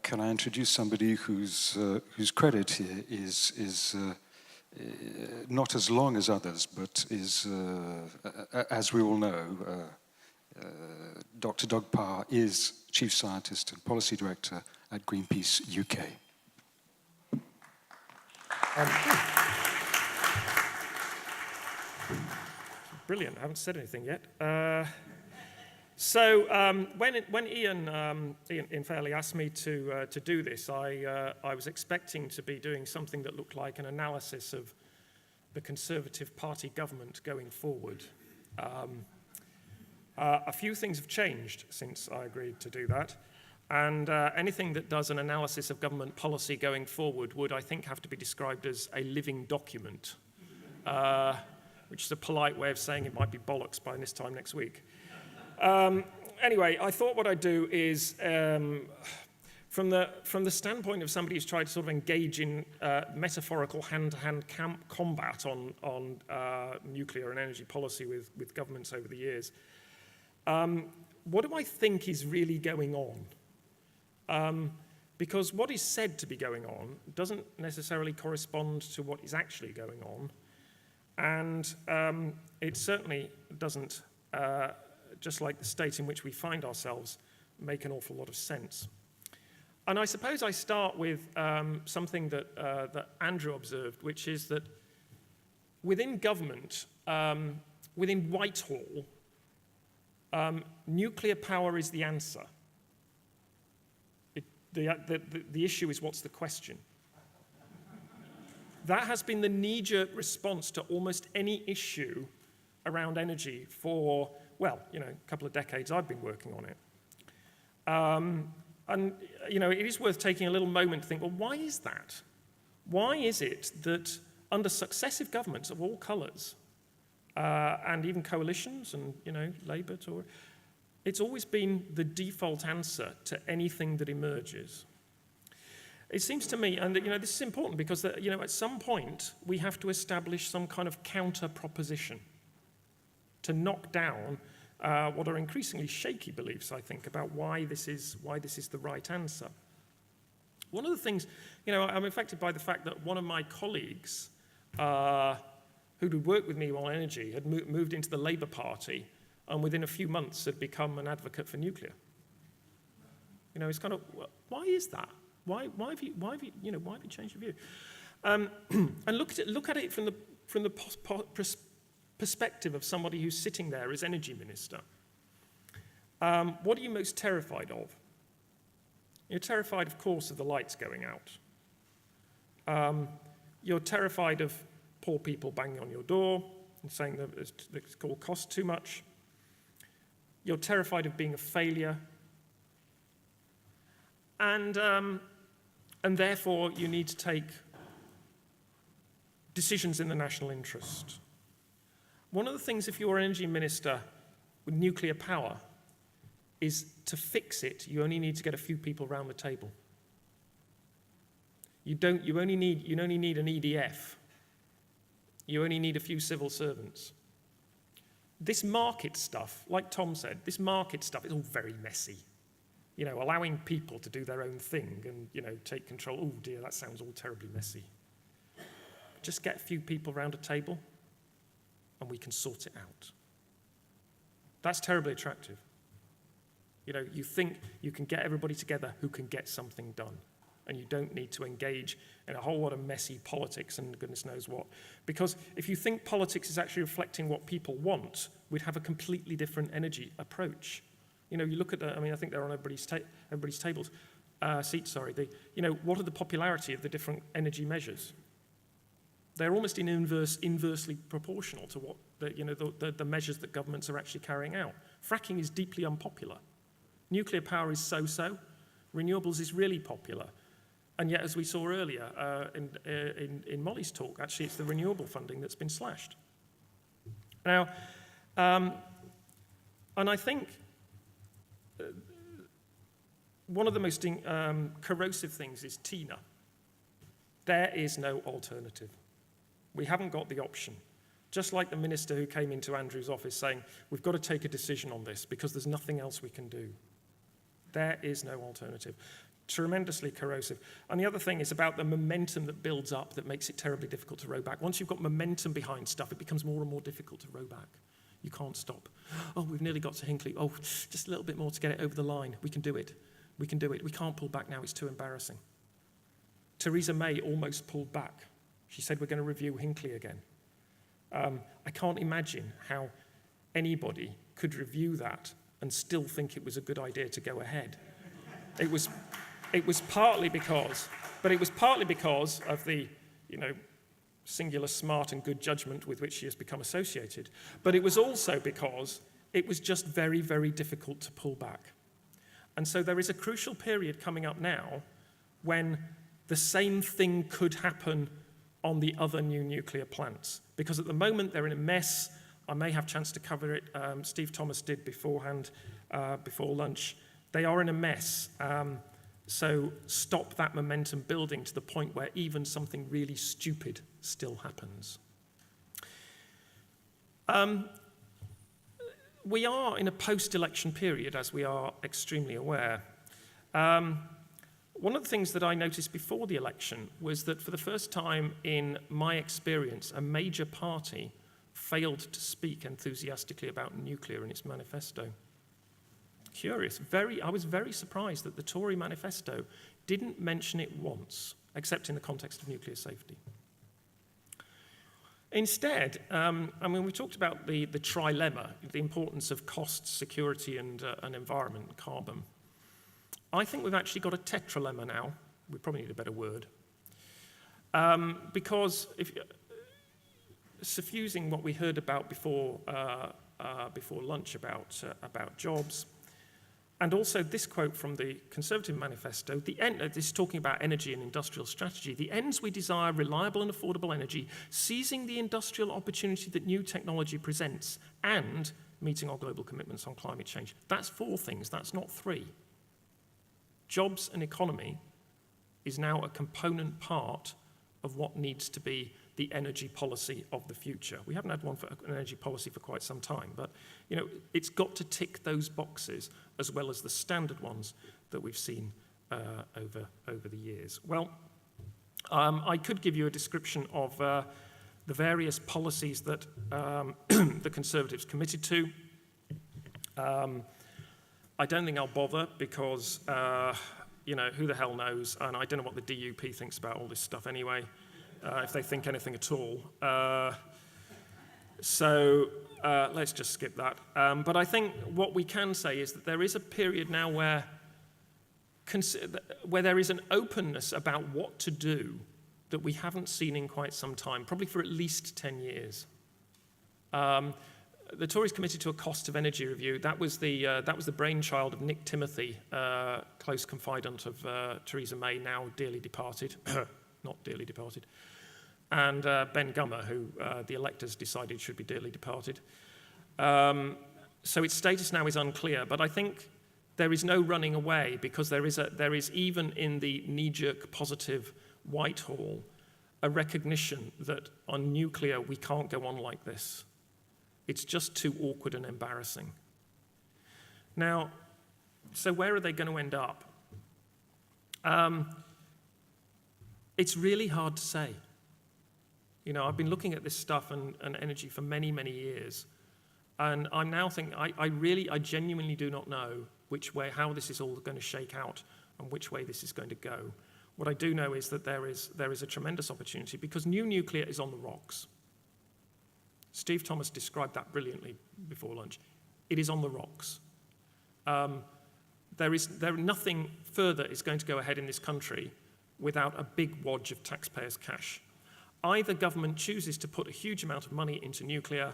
can I introduce somebody whose credit here is not as long as others, but is, as we all know, Dr. Doug Parr is Chief Scientist and Policy Director at Greenpeace UK. Brilliant, I haven't said anything yet. So when Ian Fairlie asked me to do this, I was expecting to be doing something that looked like an analysis of the Conservative Party government going forward. A few things have changed since I agreed to do that, and anything that does an analysis of government policy going forward would, I think, have to be described as a living document, which is a polite way of saying it might be bollocks by this time next week. Anyway, I thought what I'd do is, from the standpoint of somebody who's tried to sort of engage in metaphorical hand-to-hand combat on nuclear and energy policy with governments over the years, what do I think is really going on? Because what is said to be going on doesn't necessarily correspond to what is actually going on, and it certainly doesn't, just like the state in which we find ourselves, make an awful lot of sense. And I suppose I start with something that Andrew observed, which is that within government, within Whitehall, nuclear power is the answer. The issue is, what's the question? That has been the knee-jerk response to almost any issue around energy for, well, a couple of decades I've been working on it. And, it is worth taking a little moment to think, well, why is that? Why is it that under successive governments of all colours, and even coalitions and, Labour, Tory, it's always been the default answer to anything that emerges? It seems to me, and this is important because at some point we have to establish some kind of counter proposition to knock down what are increasingly shaky beliefs, I think, about why this is the right answer. One of the things, I'm affected by the fact that one of my colleagues who'd worked with me on energy had moved into the Labour Party, and within a few months had become an advocate for nuclear. It's kind of, why is that? Why have you changed your view? And look at it from the perspective of somebody who's sitting there as energy minister. What are you most terrified of? You're terrified, of course, of the lights going out. You're terrified of poor people banging on your door and saying that it will cost too much. You're terrified of being a failure. And therefore, you need to take decisions in the national interest. One of the things, if you're an energy minister with nuclear power, is to fix it, you only need to get a few people around the table. You only need an EDF. You only need a few civil servants. This market stuff, like Tom said, this market stuff is all very messy. Allowing people to do their own thing and, take control. Oh dear, that sounds all terribly messy. Just get a few people around a table and we can sort it out. That's terribly attractive. You think you can get everybody together who can get something done, and you don't need to engage in a whole lot of messy politics and goodness knows what. Because if you think politics is actually reflecting what people want, we'd have a completely different energy approach. You look at I think they're on everybody's tables, seats, sorry. What are the popularity of the different energy measures? They're almost inversely proportional to what the measures that governments are actually carrying out. Fracking is deeply unpopular. Nuclear power is so-so. Renewables is really popular. And yet, as we saw earlier in Molly's talk, actually it's the renewable funding that's been slashed. Now, and I think one of the most corrosive things is TINA. There is no alternative. We haven't got the option. Just like the minister who came into Andrew's office saying, we've got to take a decision on this because there's nothing else we can do. There is no alternative. Tremendously corrosive. And the other thing is about the momentum that builds up that makes it terribly difficult to row back. Once you've got momentum behind stuff, it becomes more and more difficult to row back. You can't stop. Oh, we've nearly got to Hinkley. Oh, just a little bit more to get it over the line. We can do it. We can do it. We can't pull back now. It's too embarrassing. Theresa May almost pulled back. She said, we're going to review Hinkley again. I can't imagine how anybody could review that and still think it was a good idea to go ahead. It was partly because of the, singular smart and good judgment with which she has become associated. But it was also because it was just very, very difficult to pull back. And so there is a crucial period coming up now when the same thing could happen on the other new nuclear plants. Because at the moment they're in a mess. I may have a chance to cover it. Steve Thomas did beforehand, before lunch. They are in a mess. So stop that momentum building to the point where even something really stupid still happens. We are in a post-election period, as we are extremely aware. One of the things that I noticed before the election was that for the first time in my experience, a major party failed to speak enthusiastically about nuclear in its manifesto. Curious. I was very surprised that the Tory manifesto didn't mention it once, except in the context of nuclear safety. Instead, we talked about the trilemma, the importance of costs, security, and environment, carbon. I think we've actually got a tetralemma now. We probably need a better word. Because suffusing what we heard about before lunch about jobs, and also this quote from the Conservative manifesto, this is talking about energy and industrial strategy. The ends we desire, reliable and affordable energy, seizing the industrial opportunity that new technology presents, and meeting our global commitments on climate change. That's 4 things, that's not 3. Jobs and economy is now a component part of what needs to be the energy policy of the future. We haven't had one for an energy policy for quite some time, but it's got to tick those boxes as well as the standard ones that we've seen over the years. Well, I could give you a description of the various policies that the Conservatives committed to. I don't think I'll bother because, who the hell knows, and I don't know what the DUP thinks about all this stuff anyway. If they think anything at all. So let's just skip that. But I think what we can say is that there is a period now where there is an openness about what to do that we haven't seen in quite some time, probably for at least 10 years. The Tories committed to a cost of energy review. That was the brainchild of Nick Timothy, close confidant of Theresa May, now dearly departed. Not dearly departed, and Ben Gummer, who the electors decided should be dearly departed. So its status now is unclear, but I think there is no running away because there is even in the knee-jerk positive Whitehall a recognition that on nuclear we can't go on like this. It's just too awkward and embarrassing. Now, so where are they going to end up? It's really hard to say. I've been looking at this stuff and energy for many, many years. And I'm now thinking, I genuinely do not know how this is all going to shake out and which way this is going to go. What I do know is that there is a tremendous opportunity because new nuclear is on the rocks. Steve Thomas described that brilliantly before lunch. It is on the rocks. Nothing further is going to go ahead in this country without a big wodge of taxpayers' cash. Either government chooses to put a huge amount of money into nuclear,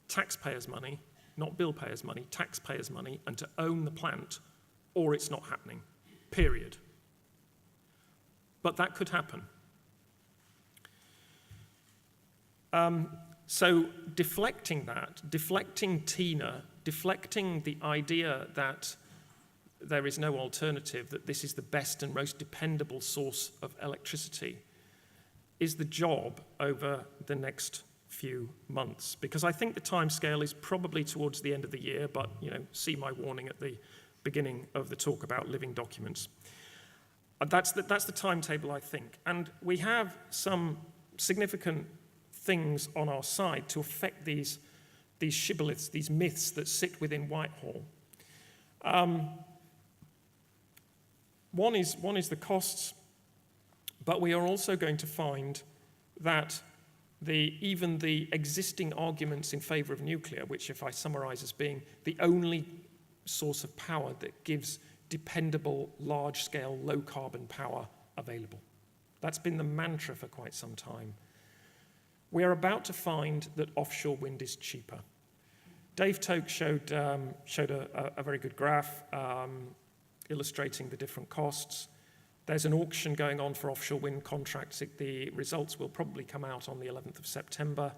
taxpayers' money, not bill payers' money, taxpayers' money, and to own the plant, or it's not happening, period. But that could happen. So deflecting TINA, deflecting the idea that there is no alternative, that this is the best and most dependable source of electricity, is the job over the next few months. Because I think the timescale is probably towards the end of the year, but see my warning at the beginning of the talk about living documents. That's the timetable, I think. And we have some significant things on our side to affect these shibboleths, these myths that sit within Whitehall. One is the costs, but we are also going to find that even the existing arguments in favour of nuclear, which if I summarise as being the only source of power that gives dependable, large-scale, low-carbon power available. That's been the mantra for quite some time. We are about to find that offshore wind is cheaper. Dave Toke showed a very good graph illustrating the different costs. There's an auction going on for offshore wind contracts. The results will probably come out on the 11th of September.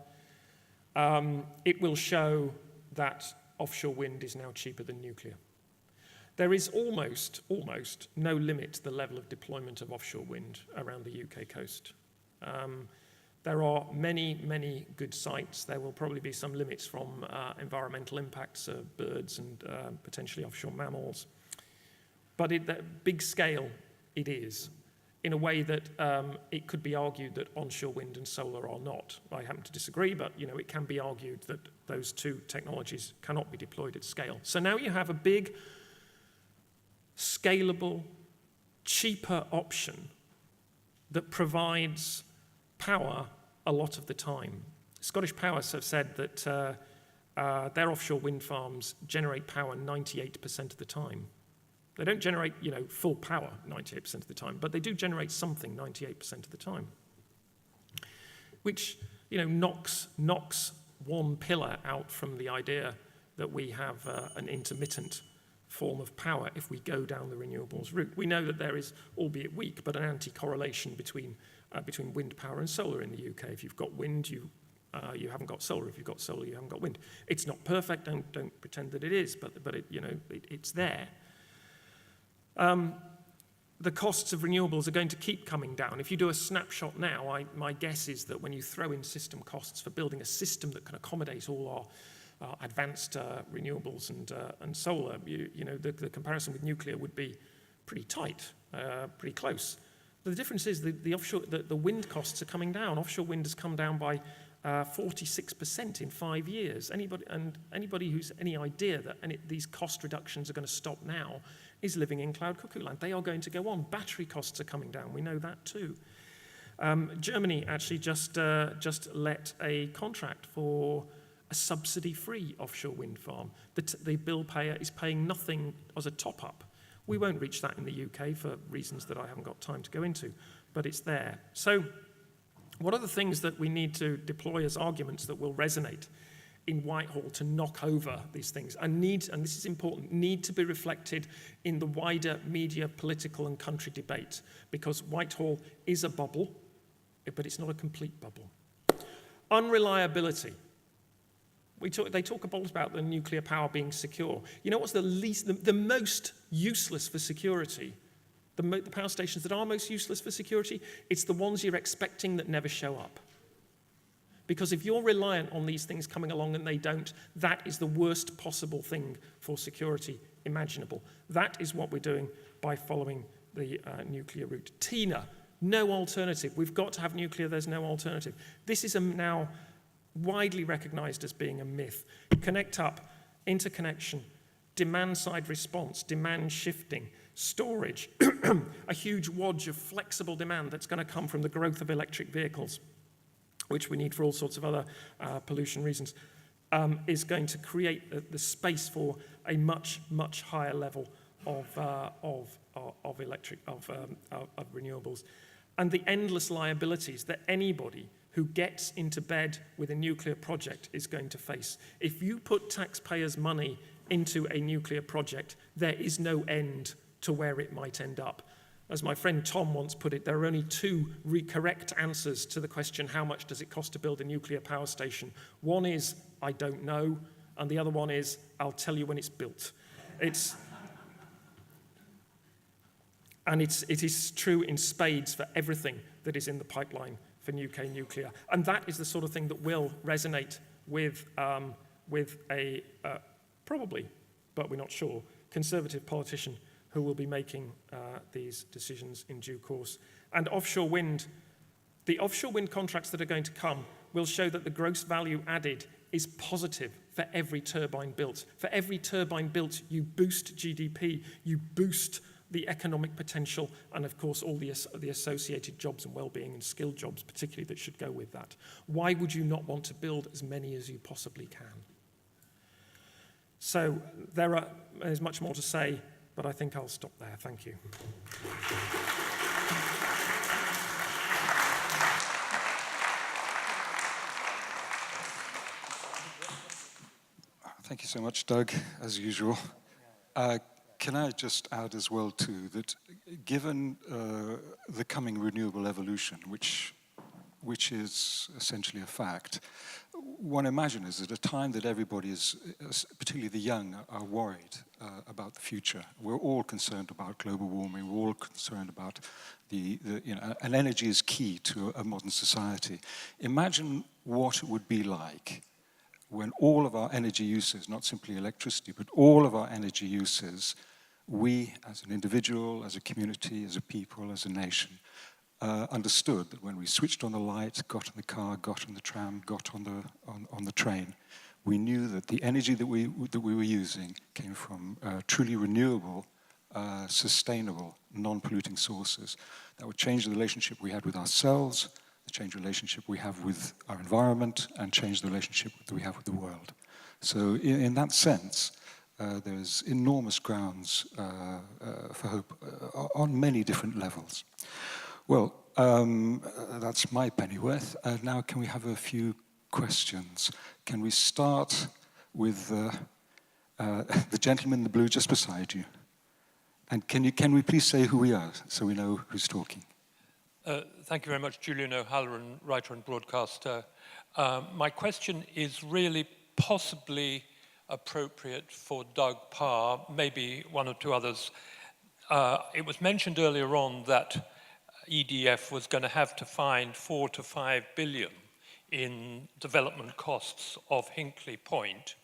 It will show that offshore wind is now cheaper than nuclear. There is almost no limit to the level of deployment of offshore wind around the UK coast. There are many good sites. There will probably be some limits from environmental impacts of birds and potentially offshore mammals. But at big scale, it is, in a way that it could be argued that onshore wind and solar are not. I happen to disagree, but it can be argued that those two technologies cannot be deployed at scale. So now you have a big, scalable, cheaper option that provides power a lot of the time. Scottish Power have said that their offshore wind farms generate power 98% of the time. They don't generate, full power 98% of the time, but they do generate something 98% of the time, which, knocks one pillar out from the idea that we have an intermittent form of power if we go down the renewables route. We know that there is, albeit weak, but an anti-correlation between wind power and solar in the UK. If you've got wind, you haven't got solar. If you've got solar, you haven't got wind. It's not perfect. Don't pretend that it is, but it's there. The costs of renewables are going to keep coming down. If you do a snapshot now, my guess is that when you throw in system costs for building a system that can accommodate all our advanced renewables and solar, the comparison with nuclear would be pretty tight, pretty close. But the difference is the wind costs are coming down. Offshore wind has come down by 46% in 5 years. Anybody who's any idea that these cost reductions are going to stop now is living in cloud cuckoo land. They are going to go on. Battery costs are coming down. We know that too. Germany actually just let a contract for a subsidy-free offshore wind farm. The bill payer is paying nothing as a top-up. We won't reach that in the UK for reasons that I haven't got time to go into, but it's there. So what are the things that we need to deploy as arguments that will resonate in Whitehall to knock over these things and this is important, need to be reflected in the wider media, political and country debate, because Whitehall is a bubble, but it's not a complete bubble. Unreliability. They talk a lot about the nuclear power being secure. You know what's the most useless for security? The power stations that are most useless for security? It's the ones you're expecting that never show up. Because if you're reliant on these things coming along and they don't, that is the worst possible thing for security imaginable. That is what we're doing by following the nuclear route. TINA, no alternative. We've got to have nuclear, there's no alternative. This is now widely recognized as being a myth. Connect up, interconnection, demand-side response, demand shifting, storage, a huge wodge of flexible demand that's going to come from the growth of electric vehicles, which we need for all sorts of other pollution reasons, is going to create the space for a much higher level of renewables, and the endless liabilities that anybody who gets into bed with a nuclear project is going to face. If you put taxpayers' money into a nuclear project, there is no end to where it might end up. As my friend Tom once put it, there are only two correct answers to the question, how much does it cost to build a nuclear power station? One is, I don't know, and the other one is, I'll tell you when it's built. It is true in spades for everything that is in the pipeline for UK nuclear. And that is the sort of thing that will resonate with a, probably, but we're not sure, conservative politician who will be making these decisions in due course. And offshore wind, the offshore wind contracts that are going to come will show that the gross value added is positive for every turbine built. For every turbine built, you boost GDP, you boost the economic potential, and of course all the associated jobs and well-being and skilled jobs particularly that should go with that. Why would you not want to build as many as you possibly can? So there's much more to say, but I think I'll stop there. Thank you. Thank you so much, Doug, as usual. Can I just add as well, too, that given the coming renewable evolution, which is essentially a fact, one imagines at a time that everybody is, particularly the young, are worried about the future. We're all concerned about global warming. We're all concerned about and energy is key to a modern society. Imagine what it would be like when all of our energy uses, not simply electricity, but all of our energy uses, we as an individual, as a community, as a people, as a nation, understood that when we switched on the light, got in the car, got on the tram, got on the train, we knew that the energy that we were using came from truly renewable, sustainable, non-polluting sources that would change the relationship we had with ourselves, change the relationship we have with our environment, and change the relationship that we have with the world. So in that sense, there's enormous grounds for hope on many different levels. Well, that's my pennyworth. Now can we have a few questions? Can we start with the gentleman in the blue just beside you? And can we please say who we are so we know who's talking? Thank you very much, Julian O'Halloran, writer and broadcaster. My question is really possibly appropriate for Doug Parr, maybe one or two others. It was mentioned earlier on that EDF was going to have to find 4 to 5 billion in development costs of Hinkley Point.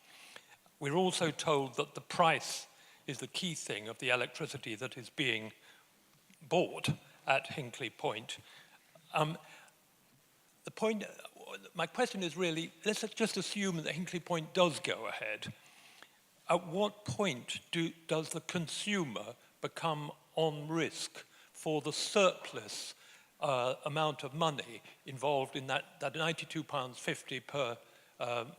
We're also told that the price is the key thing of the electricity that is being bought at Hinkley Point. My question is really, let's just assume that Hinkley Point does go ahead. At what point does the consumer become on risk for the surplus amount of money involved in that £92.50 per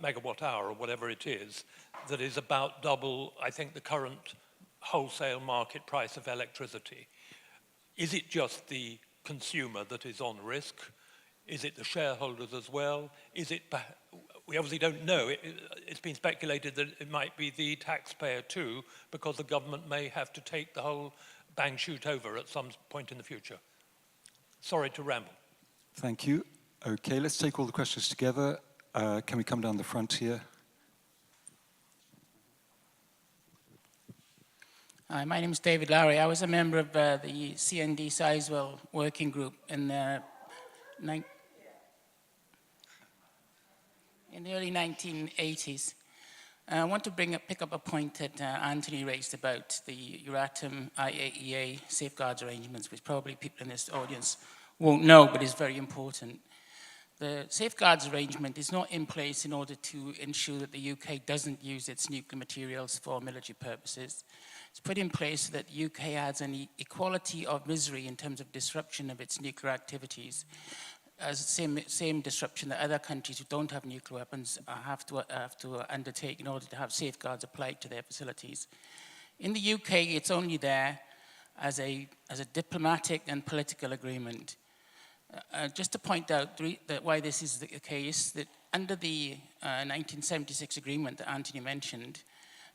megawatt hour or whatever it is, that is about double, I think, the current wholesale market price of electricity? Is it just the consumer that is on risk? Is it the shareholders as well? We obviously don't know. It's been speculated that it might be the taxpayer too, because the government may have to take the whole bang shoot over at some point in the future. Sorry to ramble. Thank you. Okay, let's take all the questions together. Can we come down the front here? Hi, my name is David Lowry. I was a member of the CND Sizewell working group in the early 1980s. I want to pick up a point that Anthony raised about the Euratom IAEA safeguards arrangements, which probably people in this audience won't know, but is very important. The safeguards arrangement is not in place in order to ensure that the UK doesn't use its nuclear materials for military purposes. It's put in place so that the UK has an equality of misery in terms of disruption of its nuclear activities, as the same disruption that other countries who don't have nuclear weapons have to undertake in order to have safeguards applied to their facilities. In the UK, it's only there as a diplomatic and political agreement. Just to point out that why this is the case, that under the 1976 agreement that Anthony mentioned,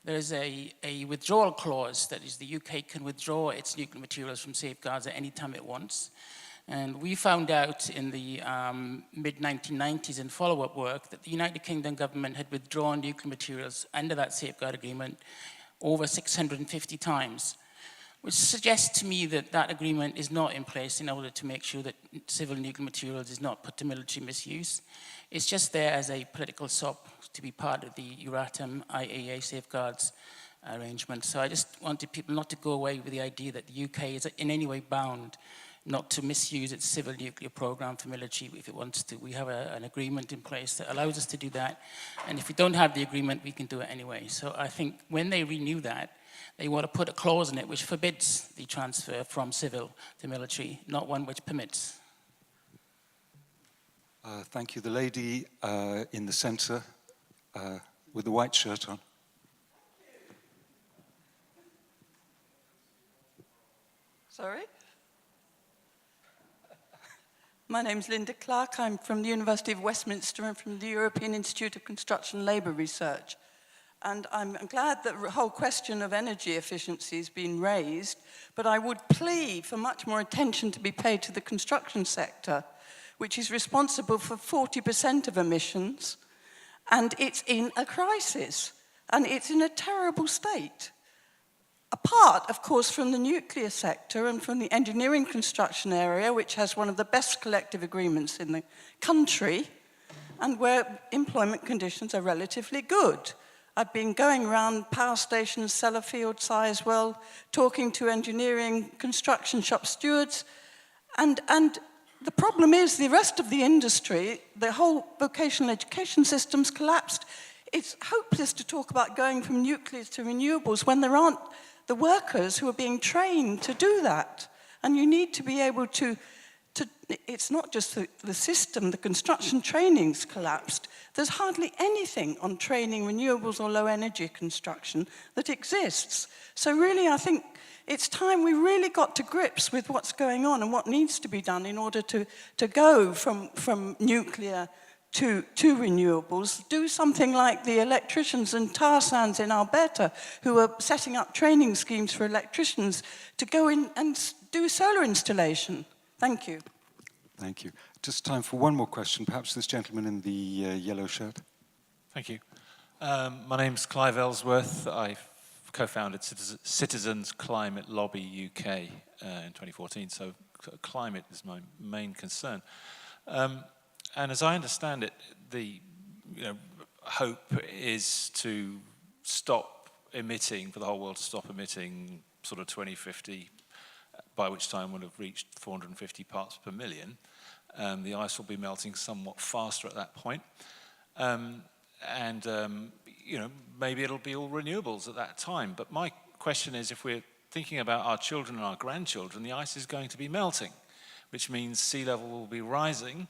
there's a withdrawal clause, that is, the UK can withdraw its nuclear materials from safeguards at any time it wants. And we found out in the mid-1990s in follow-up work that the United Kingdom government had withdrawn nuclear materials under that safeguard agreement over 650 times, which suggests to me that that agreement is not in place in order to make sure that civil nuclear materials is not put to military misuse. It's just there as a political sop to be part of the Euratom IAEA safeguards arrangement. So I just wanted people not to go away with the idea that the UK is in any way bound not to misuse its civil nuclear program for military if it wants to. We have an agreement in place that allows us to do that. And if we don't have the agreement, we can do it anyway. So I think when they renew that, they want to put a clause in it which forbids the transfer from civil to military, not one which permits. Thank you. The lady in the centre with the white shirt on. Sorry? My name's Linda Clark. I'm from the University of Westminster and from the European Institute of Construction Labour Research. And I'm glad that the whole question of energy efficiency has been raised, but I would plea for much more attention to be paid to the construction sector, which is responsible for 40% of emissions, and it's in a crisis, and it's in a terrible state. Apart, of course, from the nuclear sector and from the engineering construction area, which has one of the best collective agreements in the country, and where employment conditions are relatively good. I've been going around power stations, Sellafield, Sizewell, talking to engineering construction shop stewards, and the problem is the rest of the industry, the whole vocational education system's collapsed. It's hopeless to talk about going from nuclear to renewables when there aren't the workers who are being trained to do that. And you need to be able to it's not just the system, the construction training's collapsed. There's hardly anything on training renewables or low energy construction that exists. So really, I think it's time we really got to grips with what's going on and what needs to be done in order to go from nuclear to renewables. Do something like the electricians and tar sands in Alberta who are setting up training schemes for electricians to go in and do solar installation. Thank you. Thank you. Just time for one more question. Perhaps this gentleman in the yellow shirt. Thank you. My name's Clive Ellsworth. I co-founded Citizens Climate Lobby UK in 2014, so climate is my main concern. And as I understand it, the hope is to stop emitting, for the whole world to stop emitting sort of 2050, by which time we'll have reached 450 parts per million. The ice will be melting somewhat faster at that point. Maybe it'll be all renewables at that time. But my question is, if we're thinking about our children and our grandchildren, the ice is going to be melting, which means sea level will be rising.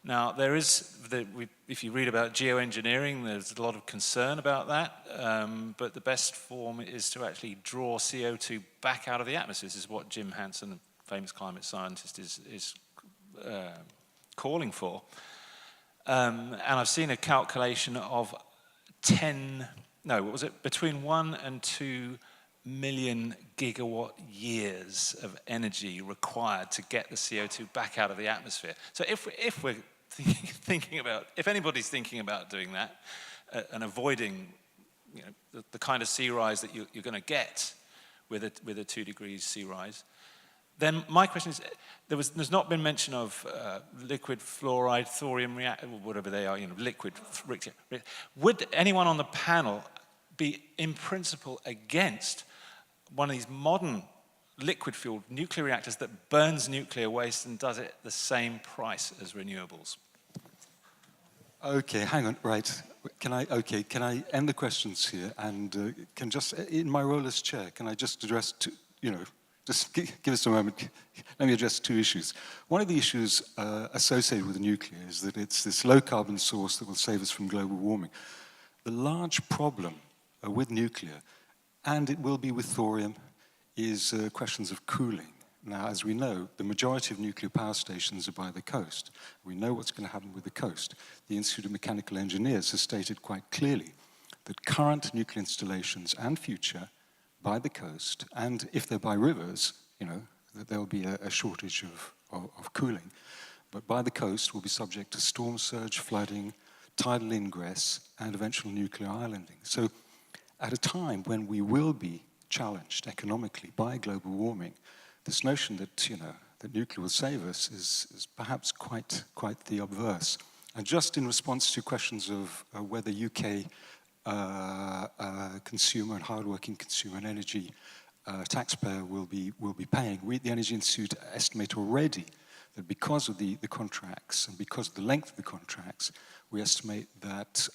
Now, if you read about geoengineering, there's a lot of concern about that, but the best form is to actually draw CO2 back out of the atmosphere. This is what Jim Hansen, a famous climate scientist, is calling for. And I've seen a calculation of between 1 and 2 million gigawatt years of energy required to get the CO2 back out of the atmosphere. So if we're if anybody's thinking about doing that and avoiding the kind of sea rise that you're going to get with a 2 degrees sea rise, then my question is, there's not been mention of liquid fluoride, thorium reactor, whatever they are, liquid. Would anyone on the panel be in principle against one of these modern liquid-fueled nuclear reactors that burns nuclear waste and does it at the same price as renewables? Okay, hang on, right. Can I end the questions here and can just, in my role as chair, can I just address, just give us a moment. Let me address two issues. One of the issues associated with nuclear is that it's this low-carbon source that will save us from global warming. The large problem with nuclear, and it will be with thorium, is questions of cooling. Now, as we know, the majority of nuclear power stations are by the coast. We know what's going to happen with the coast. The Institute of Mechanical Engineers has stated quite clearly that current nuclear installations and future by the coast, and if they're by rivers, that there'll be a shortage of cooling. But by the coast, will be subject to storm surge, flooding, tidal ingress, and eventual nuclear islanding. So at a time when we will be challenged economically by global warming, this notion that, that nuclear will save us is perhaps quite the obverse. And just in response to questions of whether UK consumer and hardworking consumer and energy taxpayer will be paying. We at the Energy Institute estimate already that because of the contracts and because of the length of the contracts, we estimate that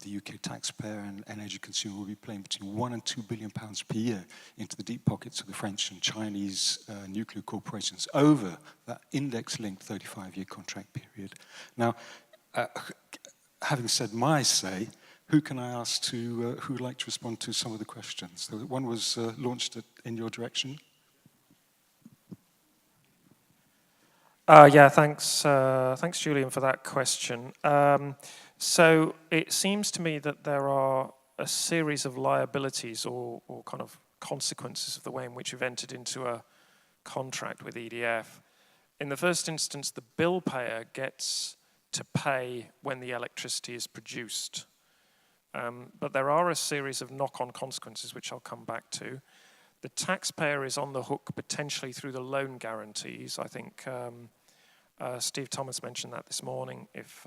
the UK taxpayer and energy consumer will be paying between £1 and £2 billion per year into the deep pockets of the French and Chinese nuclear corporations over that index-linked 35-year contract period. Now, having said my say, who can I ask to, who would like to respond to some of the questions? So one was launched in your direction. Yeah, thanks, Julian, for that question. So it seems to me that there are a series of liabilities or kind of consequences of the way in which you've entered into a contract with EDF. In the first instance, the bill payer gets to pay when the electricity is produced. But there are a series of knock-on consequences, which I'll come back to. The taxpayer is on the hook potentially through the loan guarantees. I think Steve Thomas mentioned that this morning. If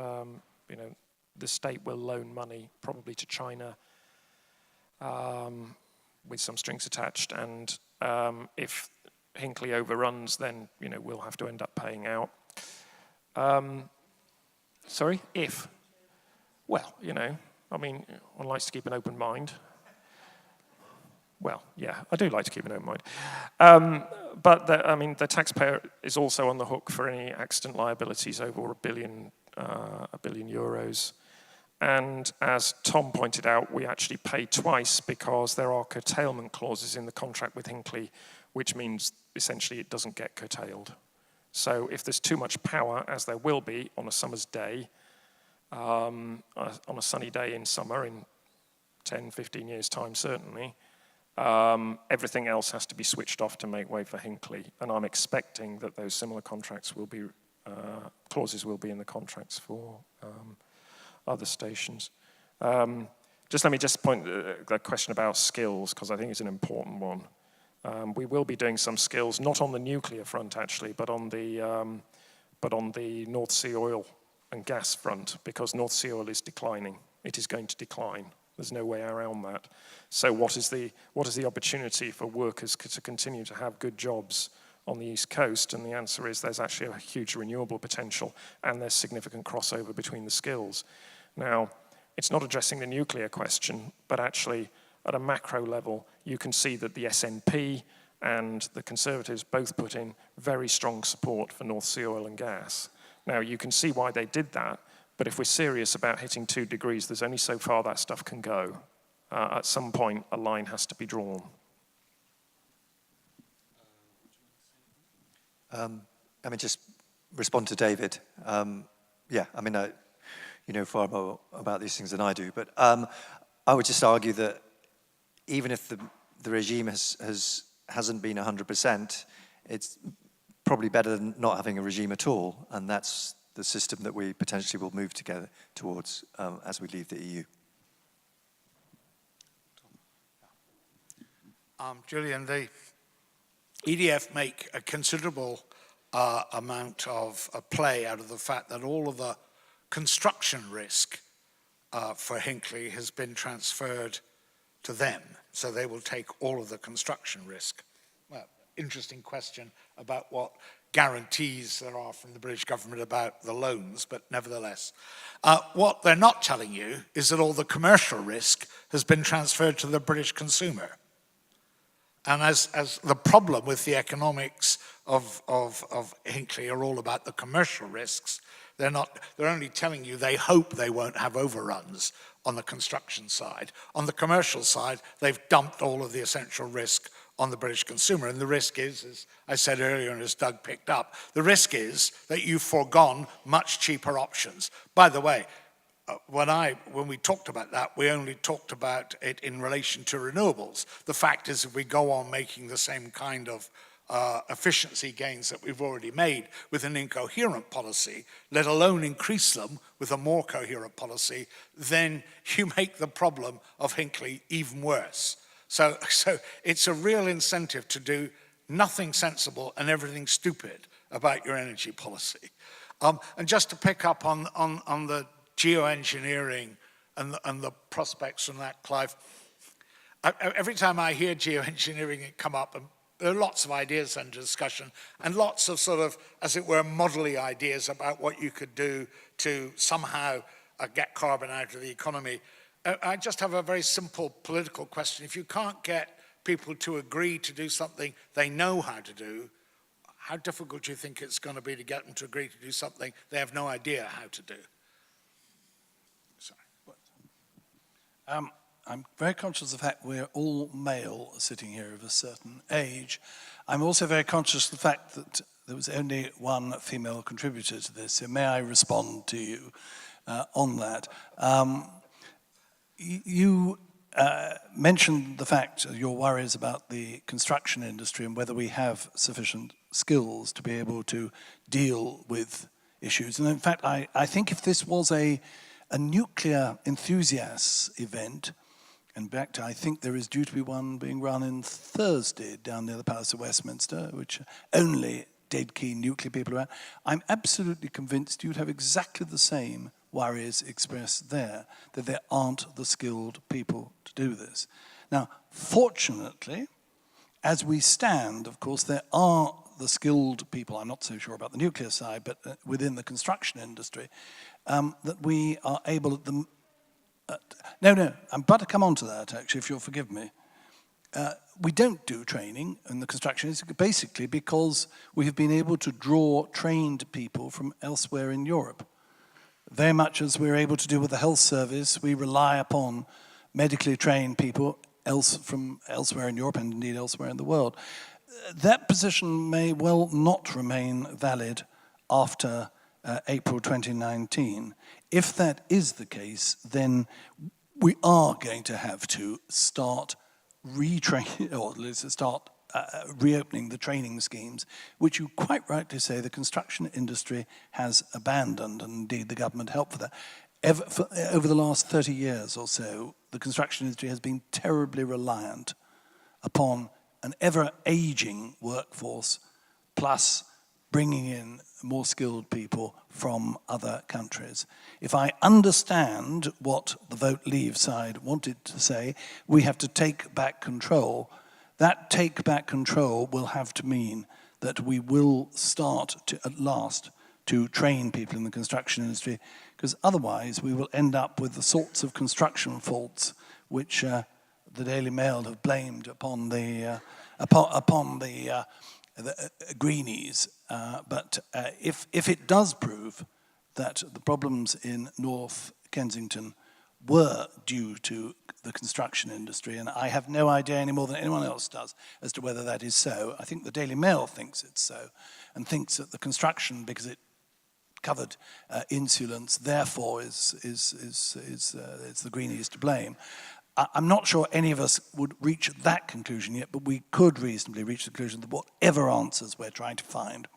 the state will loan money, probably to China, with some strings attached, and if Hinkley overruns, then we'll have to end up paying out. Sorry, if? Well, I mean, one likes to keep an open mind. Well, yeah, I do like to keep an open mind. But the taxpayer is also on the hook for any accident liabilities over £1 billion. And as Tom pointed out, we actually pay twice because there are curtailment clauses in the contract with Hinkley, which means essentially it doesn't get curtailed. So if there's too much power, as there will be on a summer's day, on a sunny day in summer in 10, 15 years' time certainly, everything else has to be switched off to make way for Hinkley. And I'm expecting that those similar contracts will be, clauses will be in the contracts for other stations. Just let me point the question about skills, because I think it's an important one. We will be doing some skills, not on the nuclear front actually, but on the North Sea oil and gas front, because North Sea oil is declining. It is going to decline. There's no way around that. So what is the opportunity for workers to continue to have good jobs on the East Coast? And the answer is there's actually a huge renewable potential, and there's significant crossover between the skills. Now, it's not addressing the nuclear question, but actually at a macro level, you can see that the SNP and the Conservatives both put in very strong support for North Sea oil and gas. Now, you can see why they did that, but if we're serious about hitting 2 degrees, there's only so far that stuff can go. At some point, a line has to be drawn. Just respond to David. Yeah, you know far more about these things than I do, but I would just argue that even if the regime hasn't been 100%, it's probably better than not having a regime at all, and that's the system that we potentially will move together towards as we leave the EU. Julian, the EDF make a considerable amount of play out of the fact that all of the construction risk for Hinkley has been transferred to them, so they will take all of the construction risk. Well, interesting question about what guarantees there are from the British government about the loans, but nevertheless. What they're not telling you is that all the commercial risk has been transferred to the British consumer. And as the problem with the economics of Hinkley are all about the commercial risks, they're only telling you they hope they won't have overruns on the construction side. On the commercial side, they've dumped all of the essential risk on the British consumer. And the risk is, as I said earlier and as Doug picked up, the risk is that you've foregone much cheaper options. By the way, when we talked about that, we only talked about it in relation to renewables. The fact is, if we go on making the same kind of efficiency gains that we've already made with an incoherent policy, let alone increase them with a more coherent policy, then you make the problem of Hinkley even worse. So it's a real incentive to do nothing sensible and everything stupid about your energy policy. And just to pick up on the geoengineering and the prospects from that, Clive. Every time I hear geoengineering come up, and there are lots of ideas under discussion, and lots of sort of, as it were, modelly ideas about what you could do to somehow get carbon out of the economy. I just have a very simple political question. If you can't get people to agree to do something they know how to do, how difficult do you think it's going to be to get them to agree to do something they have no idea how to do? Sorry. I'm very conscious of the fact we're all male sitting here of a certain age. I'm also very conscious of the fact that there was only one female contributor to this, so may I respond to you on that? You mentioned the fact, your worries about the construction industry and whether we have sufficient skills to be able to deal with issues. And in fact, I think if this was a nuclear enthusiasts event, in fact, I think there is due to be one being run in Thursday down near the Palace of Westminster, which only dead keen nuclear people are at. I'm absolutely convinced you'd have exactly the same worries expressed there, that there aren't the skilled people to do this. Now, fortunately, as we stand, of course, there are the skilled people, I'm not so sure about the nuclear side, but within the construction industry, that we are able at the... No, I'm about to come on to that, actually, if you'll forgive me. We don't do training in the construction industry, basically because we have been able to draw trained people from elsewhere in Europe. Very much as we're able to do with the health service, we rely upon medically trained people from elsewhere in Europe and indeed elsewhere in the world. That position may well not remain valid after April 2019. If that is the case, then we are going to have to start retraining, or let's start reopening the training schemes, which you quite rightly say the construction industry has abandoned, and indeed the government helped for that. Over the last 30 years or so, the construction industry has been terribly reliant upon an ever-aging workforce, plus bringing in more skilled people from other countries. If I understand what the Vote Leave side wanted to say, we have to take back control. That take back control will have to mean that we will start to, at last, to train people in the construction industry, because otherwise we will end up with the sorts of construction faults which the Daily Mail have blamed upon the greenies. But if it does prove that the problems in North Kensington were due to the construction industry, and I have no idea any more than anyone else does as to whether that is so. I think the Daily Mail thinks it's so, and thinks that the construction, because it covered insulants, therefore it's the greenies to blame. I'm not sure any of us would reach that conclusion yet, but we could reasonably reach the conclusion that whatever answers we're trying to find,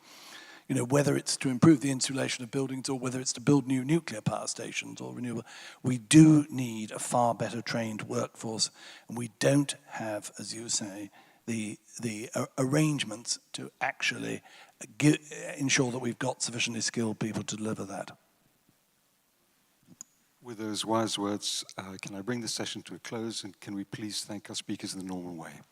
whether it's to improve the insulation of buildings or whether it's to build new nuclear power stations or renewable, we do need a far better trained workforce, and we don't have, as you say, the arrangements to actually ensure that we've got sufficiently skilled people to deliver that. With those wise words, can I bring the session to a close, and can we please thank our speakers in the normal way?